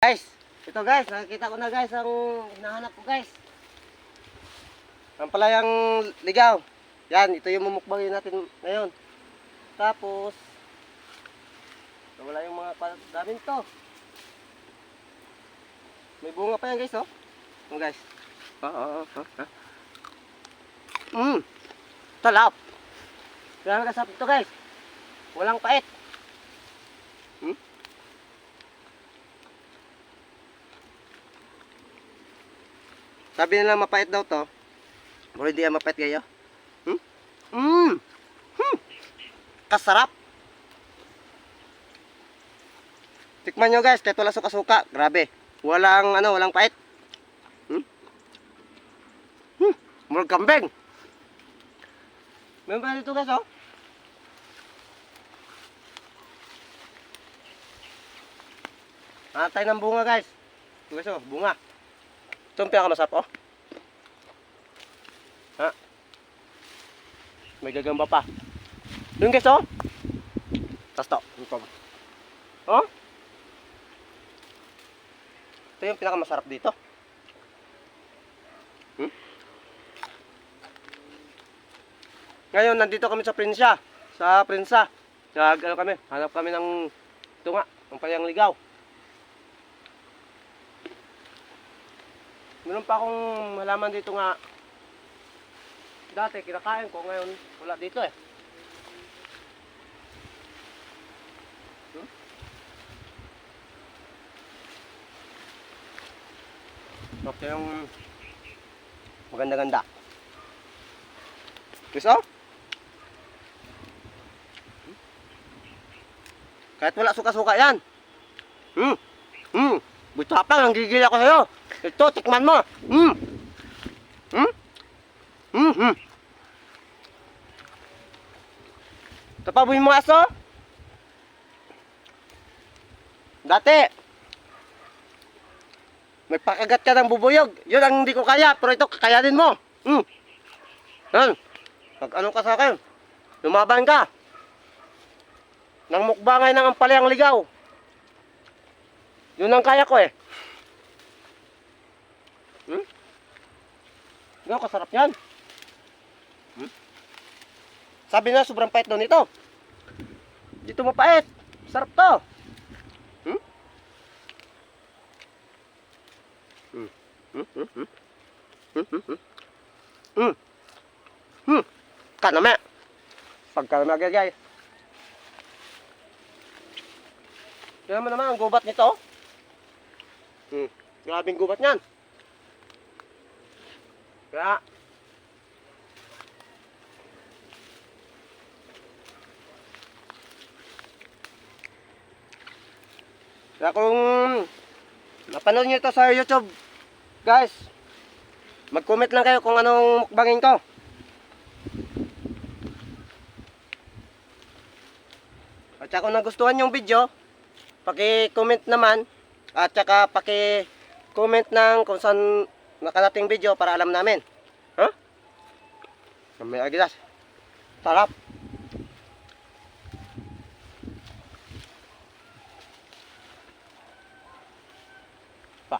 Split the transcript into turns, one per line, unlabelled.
Guys, ito guys, nakikita ko na guys ang hinahanap ko guys. Ang palayang ligaw. Yan, ito yung mumukbangin natin ngayon. Tapos, wala yung mga damin to. May bunga pa yan guys, oh. Oh guys. Talap. Kaya kasap ito guys. Walang pait. Sabi nila mapait daw to. Pero hindi yan mapait kayo. Kasarap. Tikman nyo guys, kahit wala suka-suka. Grabe. Walang pait. Murag kambing. Meron pa dito guys, oh. Atay ng bunga guys. Ito guys, oh, bunga. Ito ang pinakamasarap, oh. Ha? May gagamba pa. Yun guys, oh. Tas to. Oh. Ito yung pinakamasarap dito. Ngayon, nandito kami sa Prinsya. Sa Prinsa. Hanap kami ng ito nga, ng palayang ligaw. Meron pa akong halaman dito nga dati kinakain ko, ngayon wala dito eh. Okay, yung maganda-ganda. Gusto? Kahit wala suka-suka yan. Butapang, nanggigil ako sa'yo. Ito, tikman mo. Tapaboy mo aso. Dati, nagpakagat ka ng bubuyog. Yun ang hindi ko kaya, pero ito kakayanin mo. Yan. Ano ka sa akin? Lumaban ka. Nang mukbangay ng ampalayang ligaw. Yun ang kaya ko eh. Gaw, kasarap yan. Sabi na, sobrang pait daw nito. Dito mapait. Sarap to. Kaname. Pagkaname agad guys. Kaya naman ang gubat nito. Grabing gubat niyan. Kaya kung napanood nyo ito sa YouTube guys, mag-comment lang kayo kung anong mukbangin ko. At saka kung nagustuhan yung video, paki-comment naman. At saka paki-comment ng kung saan nakarating video para alam namin. Ha? May agilas. Sarap. Pa.